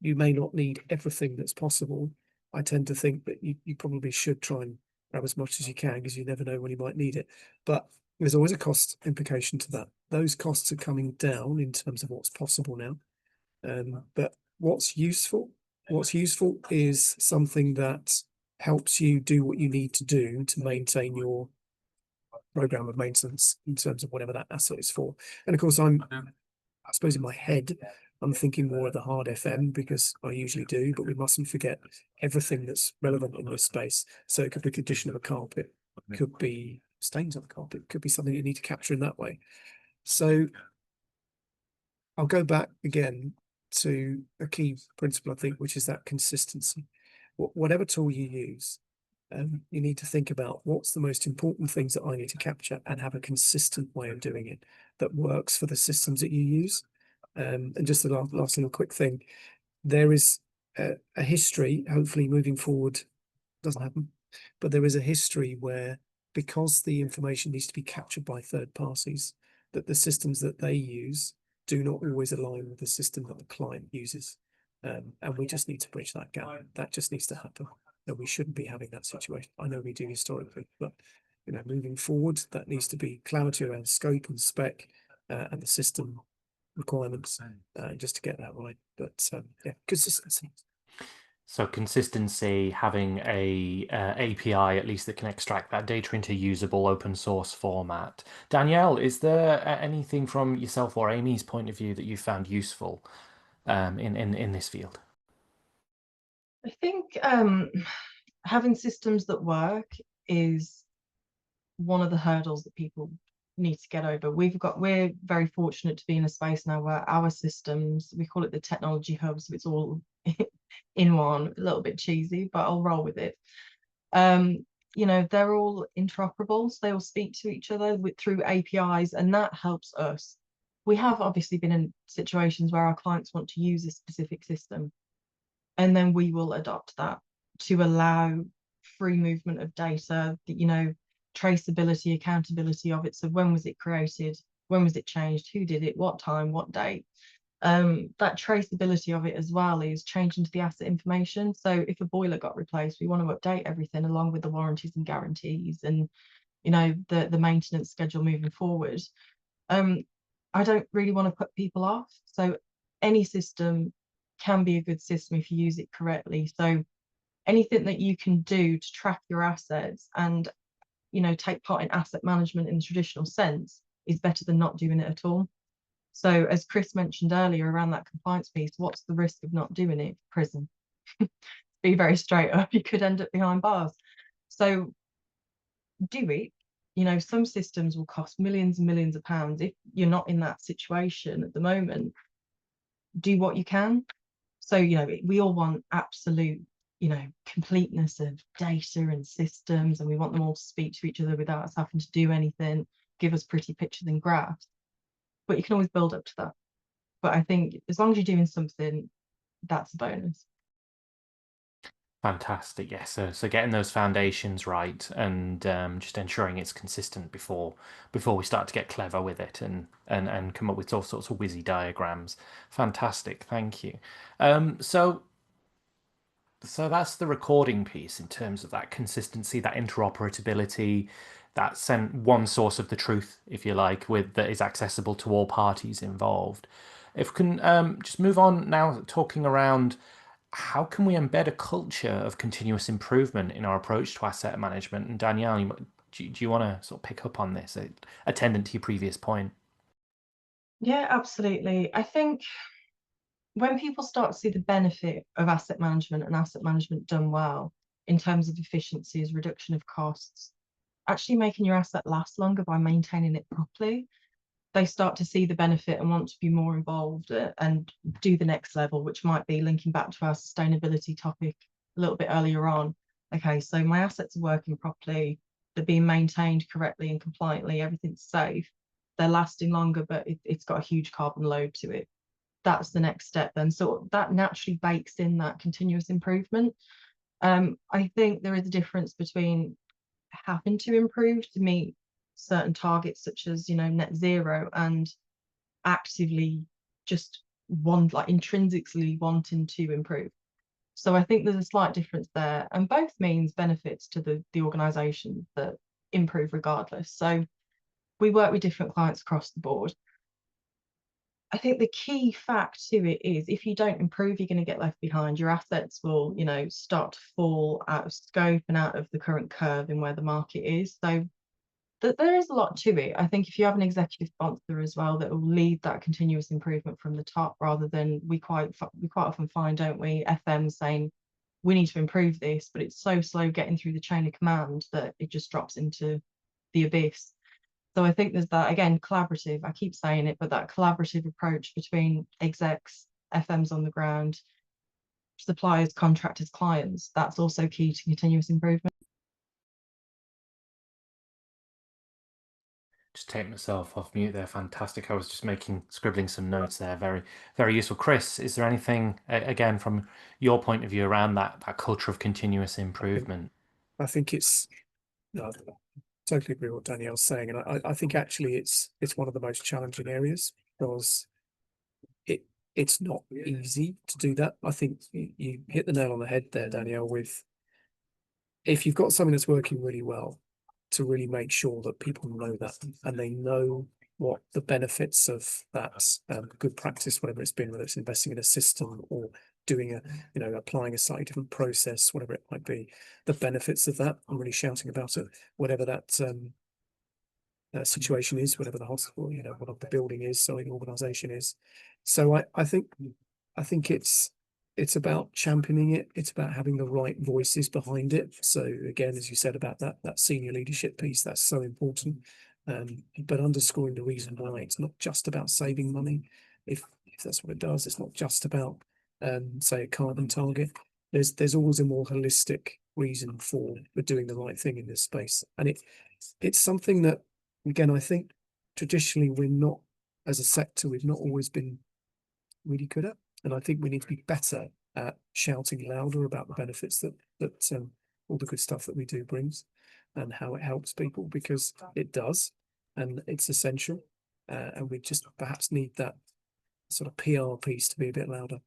You may not need everything that's possible. I tend to think that you probably should try and grab as much as you can, because you never know when you might need it. But there's always a cost implication to that. Those costs are coming down in terms of what's possible now. But what's useful is something that helps you do what you need to do to maintain your program of maintenance in terms of whatever that asset is for. And of course, I suppose in my head, I'm thinking more of the hard FM, because I usually do, but we mustn't forget everything that's relevant in this space. So it could be condition of a carpet, could be stains on the carpet, could be something you need to capture in that way. So I'll go back again to a key principle, I think, which is that consistency. Whatever tool you use, you need to think about what's the most important things that I need to capture, and have a consistent way of doing it that works for the systems that you use. And just the last little quick thing, there is a history, hopefully moving forward doesn't happen, but there is a history where, because the information needs to be captured by third parties, that the systems that they use do not always align with the system that the client uses. And we just need to bridge that gap. That just needs to happen. And we shouldn't be having that situation. I know we do historically, but moving forward, that needs to be clarity around scope and spec, and the system requirements, just to get that right. But yeah, consistency. So consistency, having a API at least that can extract that data into usable open source format. Danielle, is there anything from yourself or Amy's point of view that you found useful in this field? I think having systems that work is one of the hurdles that people need to get over. We're very fortunate to be in a space now where our systems, we call it the technology hub, so it's all in one. A little bit cheesy, but I'll roll with it. They're all interoperable, so they all speak to each other through APIs, and that helps us. We have obviously been in situations where our clients want to use a specific system, and then we will adopt that to allow free movement of data, traceability, accountability of it. So when was it created? When was it changed? Who did it? What time? What date? That traceability of it as well is changing to the asset information. So if a boiler got replaced, we want to update everything along with the warranties and guarantees and the maintenance schedule moving forward. I don't really want to put people off. So any system can be a good system if you use it correctly. So anything that you can do to track your assets and, you know, take part in asset management in the traditional sense is better than not doing it at all. So as Chris mentioned earlier around that compliance piece, what's the risk of not doing it? Prison. Be very straight up, you could end up behind bars. So do it. You know, some systems will cost millions and millions of pounds. If you're not in that situation at the moment, do what you can. So, you know, we all want absolute, you know, completeness of data and systems, and we want them all to speak to each other without us having to do anything, give us pretty pictures and graphs. But you can always build up to that. But I think as long as you're doing something, that's a bonus. Fantastic. Yes. So getting those foundations right and just ensuring it's consistent before we start to get clever with it and come up with all sorts of whizzy diagrams. Fantastic. Thank you. So that's the recording piece in terms of that consistency, that interoperability, that one source of the truth, if you like, with that is accessible to all parties involved. If we can just move on now, talking around how can we embed a culture of continuous improvement in our approach to asset management? And Danielle, do you want to sort of pick up on this, attendant to your previous point? Yeah, absolutely. I think when people start to see the benefit of asset management and asset management done well in terms of efficiencies, reduction of costs, actually making your asset last longer by maintaining it properly, they start to see the benefit and want to be more involved and do the next level, which might be linking back to our sustainability topic a little bit earlier on. Okay, so my assets are working properly, they're being maintained correctly and compliantly, everything's safe, they're lasting longer, but it's got a huge carbon load to it. That's the next step then. So that naturally bakes in that continuous improvement. I think there is a difference between having to improve to meet certain targets, such as, you know, net zero, and actively just like intrinsically wanting to improve. So I think there's a slight difference there, and both means benefits to the organization that improve regardless. So we work with different clients across the board. I think the key fact to it is if you don't improve, you're going to get left behind. Your assets will, you know, start to fall out of scope and out of the current curve in where the market is. So there is a lot to it. I think if you have an executive sponsor as well that will lead that continuous improvement from the top, rather than we quite often find, don't we, FM saying we need to improve this, but it's so slow getting through the chain of command that it just drops into the abyss. So I think there's that, again, collaborative, I keep saying it, but that collaborative approach between execs, FMs on the ground, suppliers, contractors, clients, that's also key to continuous improvement. Just take myself off mute there. Fantastic. I was just scribbling some notes there. Very, very useful. Chris, is there anything, again, from your point of view around that culture of continuous improvement? I think it's, no, I totally agree with what Danielle's saying. And I think actually it's one of the most challenging areas because it's not easy to do that. I think you hit the nail on the head there, Danielle, with if you've got something that's working really well, to really make sure that people know that and they know what the benefits of that good practice, whatever it's been, whether it's investing in a system or doing applying a slightly different process, whatever it might be, the benefits of that and really shouting about it, whatever that situation is, whatever the hospital, what the building is, so the organization is. So I think it's about championing it. It's about having the right voices behind it. So again, as you said about that senior leadership piece, that's so important. But underscoring the reason why it's not just about saving money. If that's what it does, it's not just about say a carbon target. There's always a more holistic reason for doing the right thing in this space. And it's something that, again, I think traditionally we're not, as a sector, we've not always been really good at. And I think we need to be better at shouting louder about the benefits that all the good stuff that we do brings and how it helps people, because it does, and it's essential. And we just perhaps need that sort of PR piece to be a bit louder.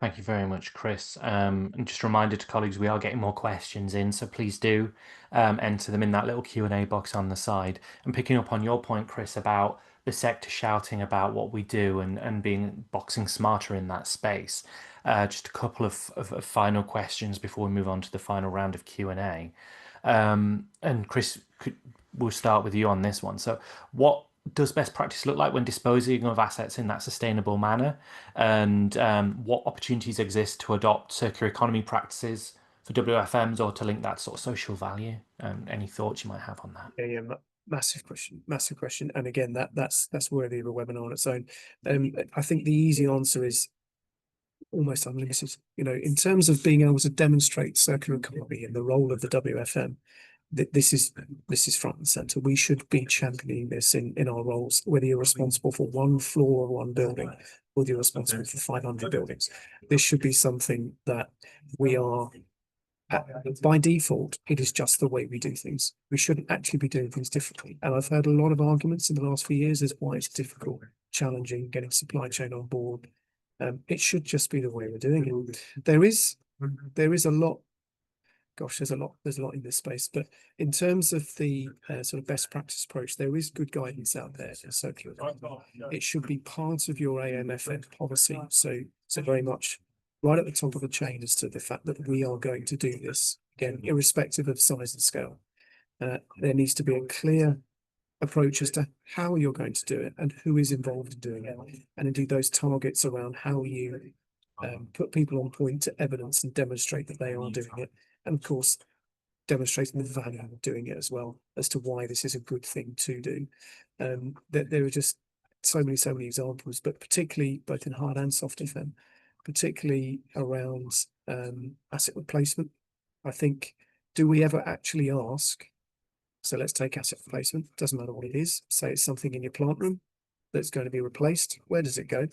Thank you very much, Chris. And just a reminder to colleagues, we are getting more questions in, so please do enter them in that little Q&A box on the side. And picking up on your point, Chris, about the sector shouting about what we do and being boxing smarter in that space. Just a couple of final questions before we move on to the final round of Q&A. And Chris, we'll start with you on this one. So what does best practice look like when disposing of assets in that sustainable manner? And what opportunities exist to adopt circular economy practices for WFMs or to link that sort of social value? Any thoughts you might have on that? Yeah, massive question. And again, that's worthy of a webinar on its own. I think the easy answer is almost unlimited. You know, in terms of being able to demonstrate circular economy and the role of the WFM, this is front and center. We should be championing this in our roles, whether you're responsible for one floor or one building, whether you're responsible for 500 buildings. This should be something that we are, by default, it is just the way we do things. We shouldn't actually be doing things differently. And I've heard a lot of arguments in the last few years as why it's difficult, challenging, getting supply chain on board. It should just be the way we're doing it. There is a lot. Gosh, there's a lot in this space, but in terms of the sort of best practice approach, there is good guidance out there in circular economy. It should be part of your AMFF policy. So very much right at the top of the chain as to the fact that we are going to do this, again, irrespective of size and scale. There needs to be a clear approach as to how you're going to do it and who is involved in doing it, and indeed those targets around how you put people on point to evidence and demonstrate that they are doing it, and of course demonstrating the value of doing it as well as to why this is a good thing to do. There are just so many examples, but particularly both in hard and soft FM, particularly around asset replacement. I think, do we ever actually ask? So let's take asset replacement. Doesn't matter what it is. Say it's something in your plant room that's going to be replaced. Where does it go?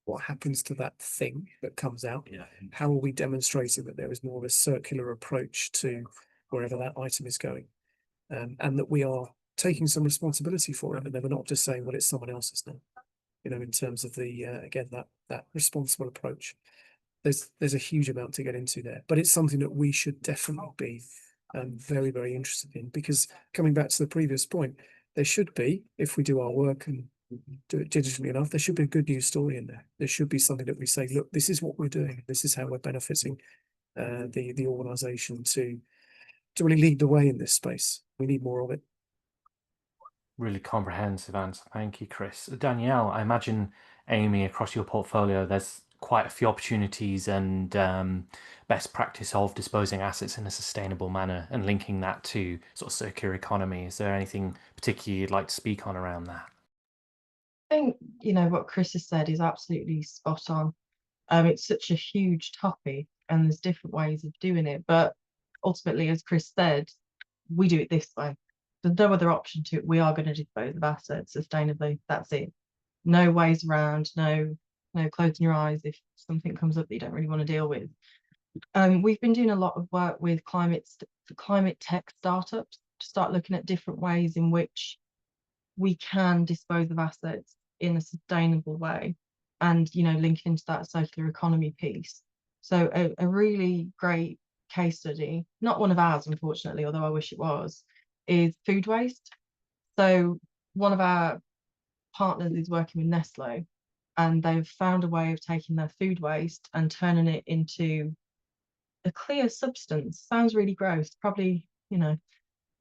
What happens to that thing that comes out? How are we demonstrating that there is more of a circular approach to wherever that item is going, and that we are taking some responsibility for it, and then we're not just saying, well, it's someone else's now. You know, in terms of the again, that responsible approach. There's a huge amount to get into there, but it's something that we should definitely be very, very interested in, because coming back to the previous point, there should be, if we do our work and do it digitally enough, there should be a good news story in there. There should be something that we say, look, this is what we're doing. This is how we're benefiting the organisation to really lead the way in this space. We need more of it. Really comprehensive answer. Thank you, Chris. Danielle, I imagine, Amey, across your portfolio, there's quite a few opportunities and best practice of disposing assets in a sustainable manner and linking that to sort of circular economy. Is there anything particular you'd like to speak on around that? I think, you know, what Chris has said is absolutely spot on. It's such a huge topic and there's different ways of doing it, but ultimately, as Chris said, we do it this way. There's no other option to it. We are going to dispose of assets sustainably. That's it. No ways around, no closing your eyes if something comes up that you don't really want to deal with. We've been doing a lot of work with climate tech startups to start looking at different ways in which we can dispose of assets in a sustainable way, and, you know, linking into that circular economy piece. So a really great case study, not one of ours, unfortunately, although I wish it was, is food waste. So one of our partners is working with Nestle, and they've found a way of taking their food waste and turning it into a clear substance. Sounds really gross, probably, you know,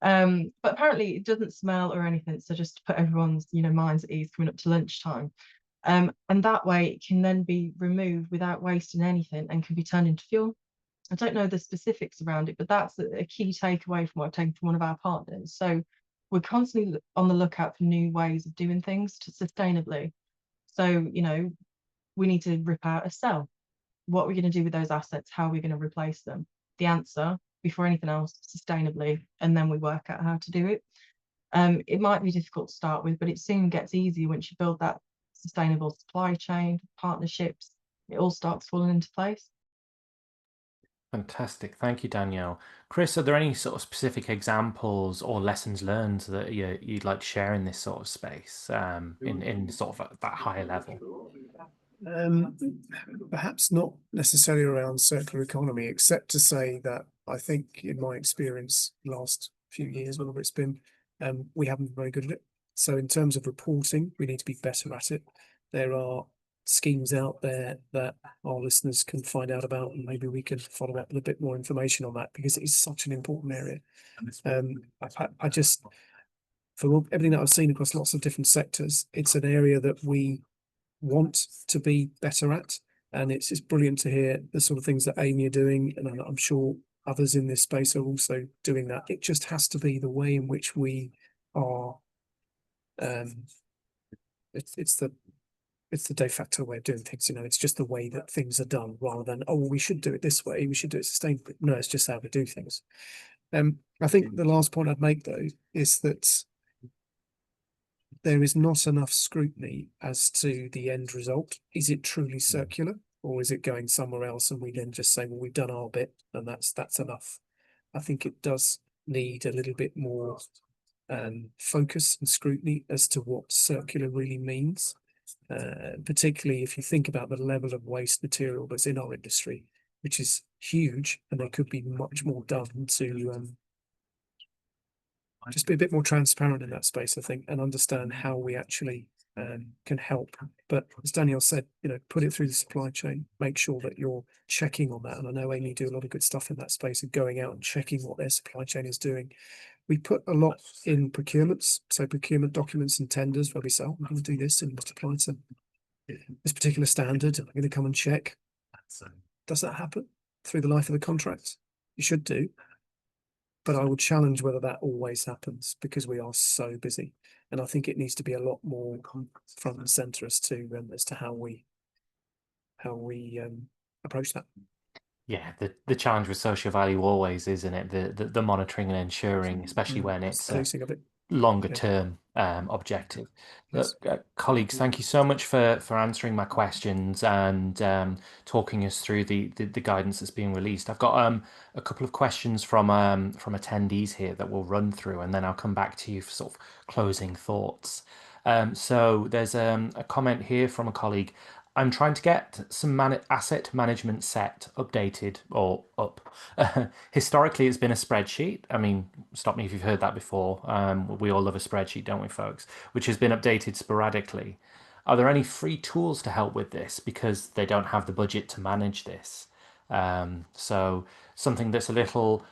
but apparently it doesn't smell or anything. So just to put everyone's, you know, minds at ease coming up to lunchtime. And that way it can then be removed without wasting anything and can be turned into fuel. I don't know the specifics around it, but that's a key takeaway from what I've taken from one of our partners. So we're constantly on the lookout for new ways of doing things to sustainably. So, you know, we need to rip out a cell. What are we going to do with those assets? How are we going to replace them? The answer, before anything else, sustainably, and then we work out how to do it. It might be difficult to start with, but it soon gets easier once you build that sustainable supply chain, partnerships. It all starts falling into place. Fantastic. Thank you, Danielle. Chris, are there any sort of specific examples or lessons learned that you'd like to share in this sort of space, in sort of that higher level? Perhaps not necessarily around circular economy, except to say that I think in my experience last few years, whatever it's been, we haven't been very good at it. So in terms of reporting, we need to be better at it. There are schemes out there that our listeners can find out about, and maybe we can follow up with a bit more information on that, because it is such an important area. I just, for everything that I've seen across lots of different sectors, it's an area that we want to be better at. And it's brilliant to hear the sort of things that Amey are doing, and I'm sure others in this space are also doing that. It just has to be the way in which we are. It's the de facto way of doing things. It's just the way that things are done, rather than, oh, we should do it this way, we should do it sustainably. No, it's just how we do things. I think the last point I'd make, though, is that there is not enough scrutiny as to the end result. Is it truly circular, or is it going somewhere else, and we then just say, well, we've done our bit and that's enough? I think it does need a little bit more focus and scrutiny as to what circular really means, particularly if you think about the level of waste material that's in our industry, which is huge, and there could be much more done to just be a bit more transparent in that space, I think, and understand how we actually can help. But as Daniel said, put it through the supply chain, make sure that you're checking on that. And I know Amey do a lot of good stuff in that space of going out and checking what their supply chain is doing. We put a lot in procurements, so procurement documents and tenders where we say, oh, we're going to do this and apply to this particular standard, and I'm going to come and check. Does that happen through the life of the contract? You should do. But I would challenge whether that always happens, because we are so busy. And I think it needs to be a lot more front and center as to how we approach that. Yeah, the challenge with social value always, isn't it? The monitoring and ensuring, especially when it's Policing of it. longer Yeah. term objective. Yes. Look, colleagues, thank you so much for answering my questions and talking us through the guidance that's being released. I've got a couple of questions from attendees here that we'll run through, and then I'll come back to you for sort of closing thoughts. So there's a comment here from a colleague. I'm trying to get some asset management set updated or up. Historically, it's been a spreadsheet. I mean, stop me if you've heard that before. We all love a spreadsheet, don't we, folks? Which has been updated sporadically. Are there any free tools to help with this? Because they don't have the budget to manage this. So something that's a little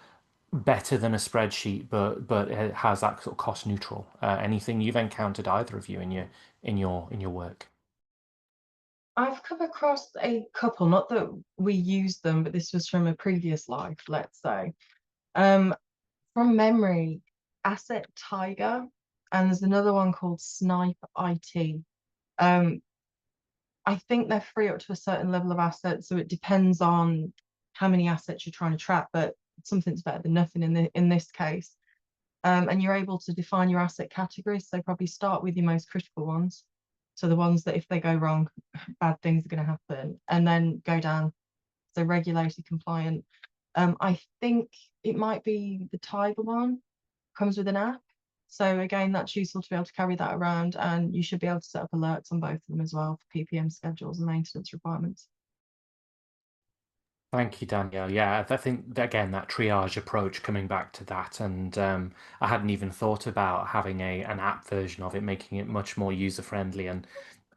better than a spreadsheet, but it has that sort of cost neutral. Anything you've encountered, either of you, in your work? I've come across a couple, not that we use them, but this was from a previous life, let's say. From memory, Asset Tiger, and there's another one called Snipe IT. I think they're free up to a certain level of assets, so it depends on how many assets you're trying to track, but something's better than nothing in this case. And you're able to define your asset categories, so probably start with your most critical ones. So the ones that if they go wrong, bad things are going to happen, and then go down. So regulated, compliant. I think it might be the Tiger one, comes with an app. So again, that's useful to be able to carry that around, and you should be able to set up alerts on both of them as well for PPM schedules and maintenance requirements. Thank you, Danielle. Yeah, I think again that triage approach, coming back to that, and I hadn't even thought about having an app version of it, making it much more user friendly and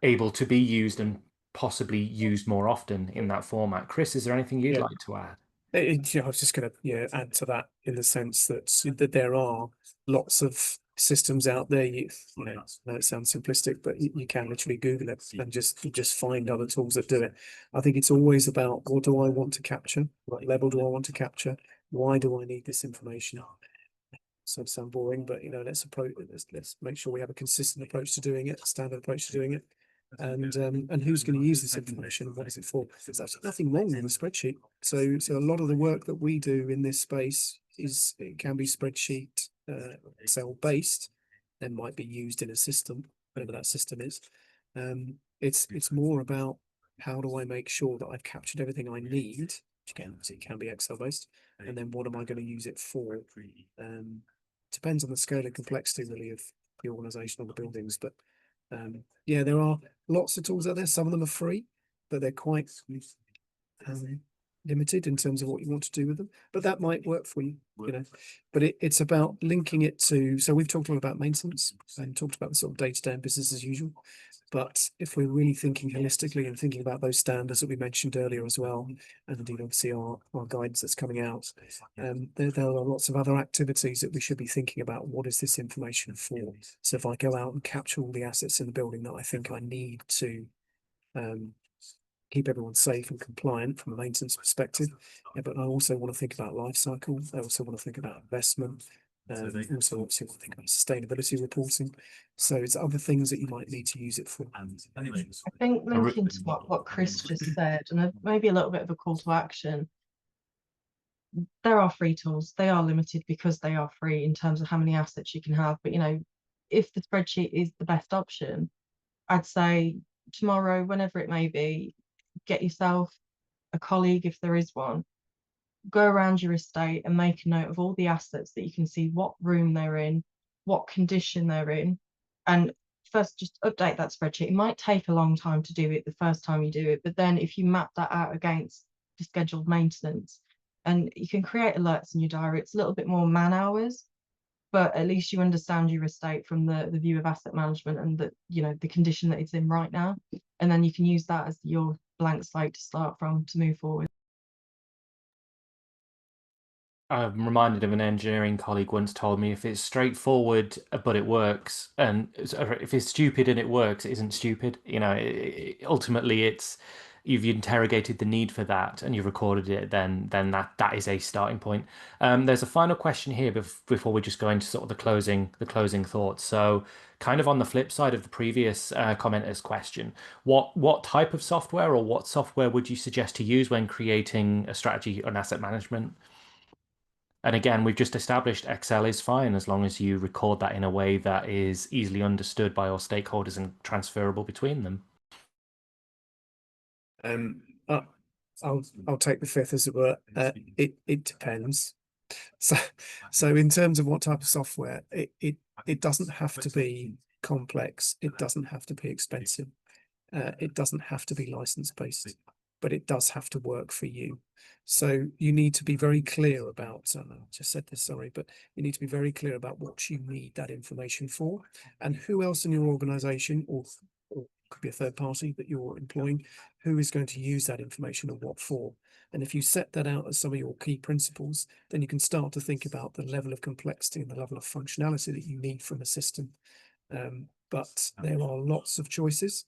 able to be used and possibly used more often in that format. Chris, is there anything you'd like to add? I was just going to add to that, in the sense that there are lots of systems out there. I know it sounds simplistic, but you can literally Google it and just find other tools that do it. I think it's always about, what do I want to capture? What level do I want to capture? Why do I need this information? So it sounds boring, but let's make sure we have a consistent approach to doing it, a standard approach to doing it. And who's going to use this information, and what is it for? There's actually nothing wrong with a spreadsheet. So a lot of the work that we do in this space it can be spreadsheet Excel based, then might be used in a system, whatever that system is. It's more about, how do I make sure that I've captured everything I need, which again, it can be Excel based, and then what am I going to use it for? Depends on the scale and complexity, really, of the organization or the buildings, but yeah, there are lots of tools out there. Some of them are free, but they're quite limited in terms of what you want to do with them, but that might work for you, you know. But it's about linking it to, so we've talked a lot about maintenance and talked about the sort of day-to-day and business as usual. But if we're really thinking holistically and thinking about those standards that we mentioned earlier as well, and indeed obviously our guidance that's coming out, there are lots of other activities that we should be thinking about. What is this information for? So if I go out and capture all the assets in the building that I think I need to keep everyone safe and compliant from a maintenance perspective, but I also want to think about life cycle. I also want to think about investment. Also obviously want to think about sustainability reporting. So it's other things that you might need to use it for. I think linking to what Chris just said, and maybe a little bit of a call to action, there are free tools. They are limited because they are free in terms of how many assets you can have. But, you know, if the spreadsheet is the best option, I'd say tomorrow, whenever it may be, get yourself a colleague, if there is one, go around your estate and make a note of all the assets that you can see, what room they're in, what condition they're in, and first just update that spreadsheet. It might take a long time to do it the first time you do it, but then if you map that out against the scheduled maintenance, and you can create alerts in your diary, it's a little bit more man hours, but at least you understand your estate from the view of asset management and the, you know, the condition that it's in right now, and then you can use that as your blank slate to start from to move forward. I'm reminded of an engineering colleague once told me if it's straightforward but it works, and if it's stupid and it works, it isn't stupid. You know, ultimately it's you've interrogated the need for that and you've recorded it, then that is a starting point. There's a final question here before we just go into sort of the closing thoughts. So kind of on the flip side of the previous commenter's question, what type of software or what software would you suggest to use when creating a strategy on asset management? And again, we've just established Excel is fine as long as you record that in a way that is easily understood by all stakeholders and transferable between them. I'll take the fifth, as it were. It depends. So in terms of what type of software, it doesn't have to be complex. It doesn't have to be expensive. It doesn't have to be license based, but it does have to work for you. So you need to be very clear about, I just said this, sorry, but you need to be very clear about what you need that information for and who else in your organization or could be a third party that you're employing, who is going to use that information and what for. And if you set that out as some of your key principles, then you can start to think about the level of complexity and the level of functionality that you need from a system. But there are lots of choices.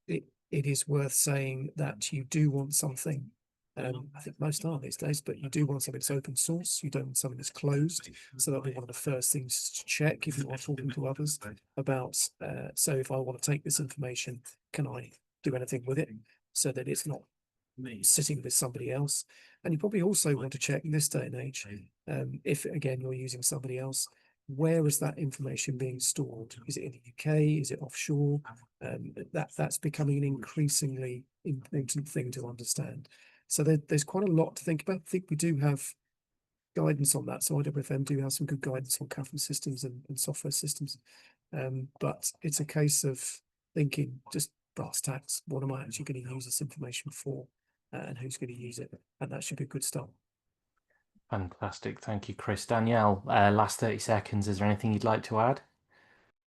It is worth saying that you do want something, I think most are these days, but you do want something that's open source. You don't want something that's closed. So that'll be one of the first things to check if you are talking to others about. So if I want to take this information, can I do anything with it so that it's not sitting with somebody else? And you probably also want to check in this day and age, if again you're using somebody else, where is that information being stored? Is it in the UK? Is it offshore? That's becoming an increasingly important thing to understand. So there's quite a lot to think about. I think we do have guidance on that. So IWFM do have some good guidance on CAFM systems and software systems. But it's a case of thinking just brass tacks, what am I actually going to use this information for, and who's going to use it? And that should be a good start. Fantastic. Thank you, Chris. Danielle, last 30 seconds. Is there anything you'd like to add?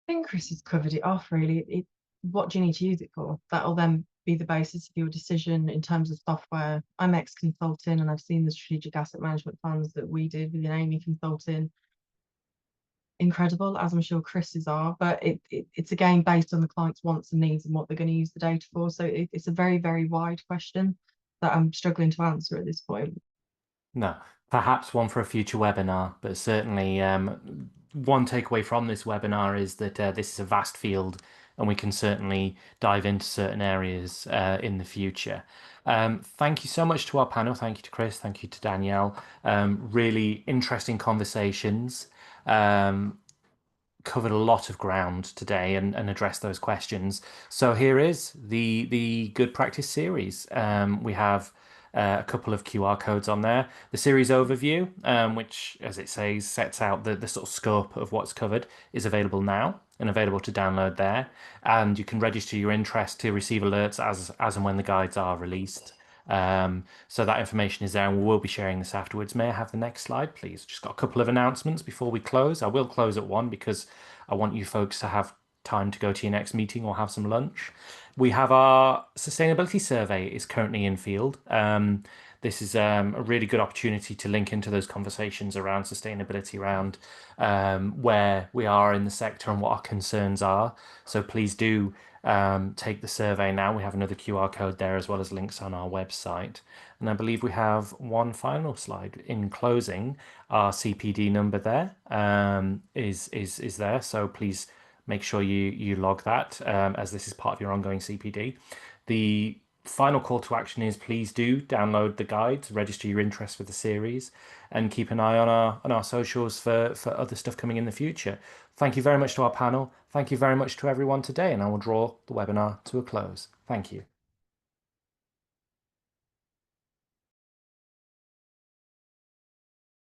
I think Chris has covered it off really. What do you need to use it for? That'll then be the basis of your decision in terms of software. I'm ex-consulting and I've seen the strategic asset management plans that we did within Amey Consulting. Incredible, as I'm sure Chris's are, but it's again based on the client's wants and needs and what they're going to use the data for. So it's a very, very wide question that I'm struggling to answer at this point. No, perhaps one for a future webinar, but certainly one takeaway from this webinar is that this is a vast field and we can certainly dive into certain areas in the future. Thank you so much to our panel. Thank you to Chris. Thank you to Danielle. Really interesting conversations. Covered a lot of ground today and addressed those questions. So here is the good practice series. We have a couple of QR codes on there. The series overview, which, as it says, sets out the sort of scope of what's covered, is available now and available to download there. And you can register your interest to receive alerts as and when the guides are released. So that information is there, and we'll be sharing this afterwards. May I have the next slide, please? Just got a couple of announcements before we close. I will close at 1 because I want you folks to have time to go to your next meeting or have some lunch. We have our sustainability survey is currently in field. This is a really good opportunity to link into those conversations around sustainability, around where we are in the sector and what our concerns are. So please do take the survey now. We have another QR code there as well as links on our website. And I believe we have one final slide. In closing, our CPD number there is there. So please make sure you log that as this is part of your ongoing CPD. The final call to action is please do download the guides, register your interest for the series, and keep an eye on our socials for other stuff coming in the future. Thank you very much to our panel. Thank you very much to everyone today, and I will draw the webinar to a close. Thank you.